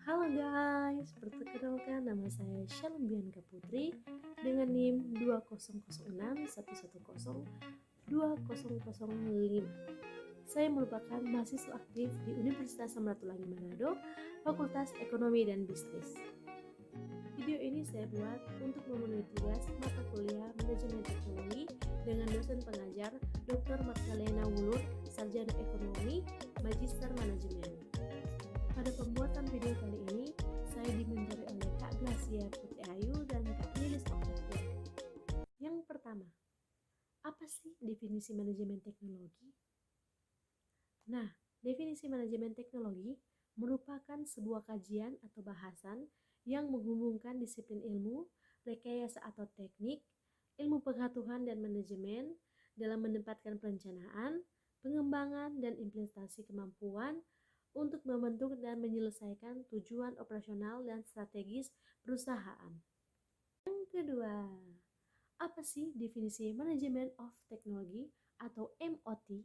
Halo guys, perkenalkan nama saya Shalom Bianca Putri dengan NIM 20011102005. Saya merupakan mahasiswa aktif di Universitas Samratulangi Manado, Fakultas Ekonomi dan Bisnis. Video ini saya buat untuk memenuhi tugas mata kuliah Manajemen Teknologi dengan dosen pengajar Dr. Magdalena Wulur, Sarjana Ekonomi, Magister Manajemen. Pada pembuatan video kali ini, saya dimentori oleh Kak Gracia Putri Ayu dan Kak Lilis Oktavia. Yang pertama, apa sih definisi manajemen teknologi? Nah, definisi manajemen teknologi merupakan sebuah kajian atau bahasan yang menghubungkan disiplin ilmu, rekayasa atau teknik, ilmu pengetahuan dan manajemen dalam menempatkan perencanaan, pengembangan dan implementasi kemampuan untuk membentuk dan menyelesaikan tujuan operasional dan strategis perusahaan. Yang kedua, apa sih definisi Management of Technology atau MOT?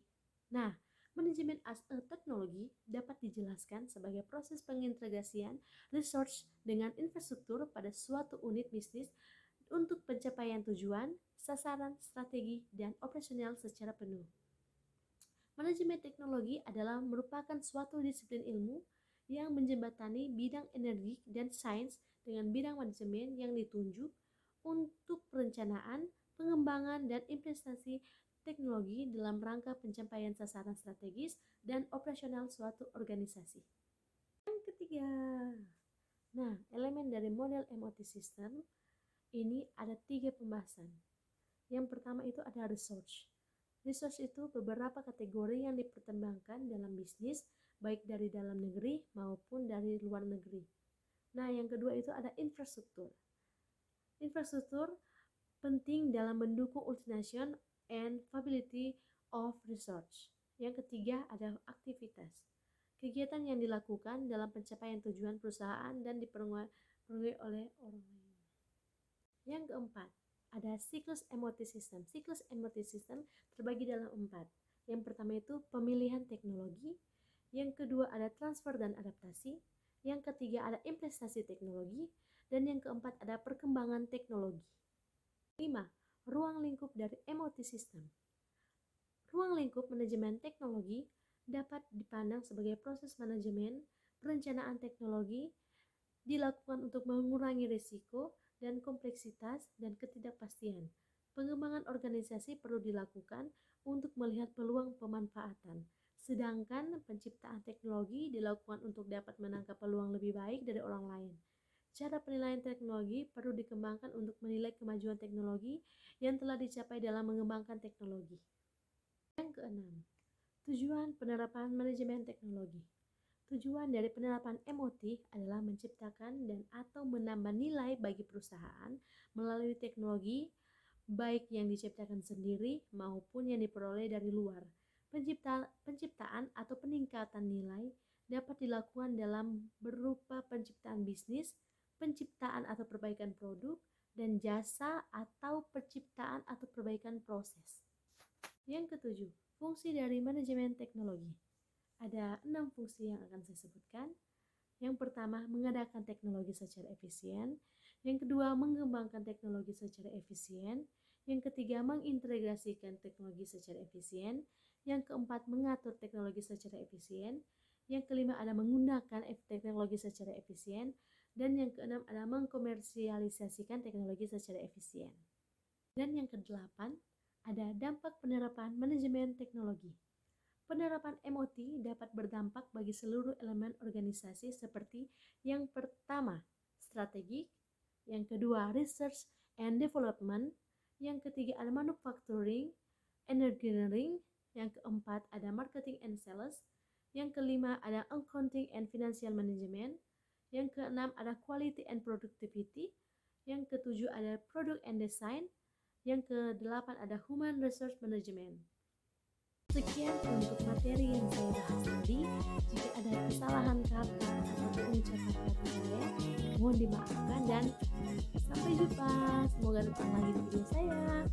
Nah, Management as a Technology dapat dijelaskan sebagai proses pengintegrasian research dengan infrastruktur pada suatu unit bisnis untuk pencapaian tujuan, sasaran, strategi, dan operasional secara penuh. Manajemen teknologi adalah merupakan suatu disiplin ilmu yang menjembatani bidang energi dan sains dengan bidang manajemen yang ditunjuk untuk perencanaan, pengembangan, dan implementasi teknologi dalam rangka pencapaian sasaran strategis dan operasional suatu organisasi. Yang ketiga, elemen dari model MOT system ini ada 3 pembahasan. Yang pertama itu ada research. Research itu beberapa kategori yang dipertimbangkan dalam bisnis, baik dari dalam negeri maupun dari luar negeri. Nah, yang kedua itu ada infrastruktur. Infrastruktur penting dalam mendukung ultimation and viability of research. Yang ketiga ada aktivitas. Kegiatan yang dilakukan dalam pencapaian tujuan perusahaan dan dipenuhi oleh orang lain. Yang keempat, ada siklus MOT system. Siklus MOT system terbagi dalam 4. Yang pertama itu pemilihan teknologi, yang kedua ada transfer dan adaptasi, yang ketiga ada implementasi teknologi, dan yang keempat ada perkembangan teknologi. 5. Ruang lingkup dari MOT system. Ruang lingkup manajemen teknologi dapat dipandang sebagai proses manajemen perencanaan teknologi dilakukan untuk mengurangi risiko dan kompleksitas dan ketidakpastian. Pengembangan organisasi perlu dilakukan untuk melihat peluang pemanfaatan, sedangkan penciptaan teknologi dilakukan untuk dapat menangkap peluang lebih baik dari orang lain. Cara penilaian teknologi perlu dikembangkan untuk menilai kemajuan teknologi yang telah dicapai dalam mengembangkan teknologi. Yang keenam, tujuan penerapan manajemen teknologi. Tujuan dari penerapan MOT adalah menciptakan dan atau menambah nilai bagi perusahaan melalui teknologi, baik yang diciptakan sendiri maupun yang diperoleh dari luar. Penciptaan atau peningkatan nilai dapat dilakukan dalam berupa penciptaan bisnis, penciptaan atau perbaikan produk, dan jasa atau penciptaan atau perbaikan proses. Yang ketujuh, fungsi dari manajemen teknologi. Ada 6 fungsi yang akan saya sebutkan. Yang pertama, mengadakan teknologi secara efisien. Yang kedua, mengembangkan teknologi secara efisien. Yang ketiga, mengintegrasikan teknologi secara efisien. Yang keempat, mengatur teknologi secara efisien. Yang kelima, ada menggunakan teknologi secara efisien. Dan yang keenam, ada mengkomersialisasikan teknologi secara efisien. Dan yang kedelapan, ada dampak penerapan manajemen teknologi. Penerapan MOT dapat berdampak bagi seluruh elemen organisasi seperti yang pertama, strategi, yang kedua, research and development, yang ketiga ada manufacturing, engineering, yang keempat ada marketing and sales, yang kelima ada accounting and financial management, yang keenam ada quality and productivity, yang ketujuh ada product and design, yang kedelapan ada human resource management. Sekian untuk materi yang saya bahas tadi. Jika ada kesalahan kata atau pengucapan kata saya, mohon dimaafkan dan sampai jumpa. Semoga datang lagi di video saya.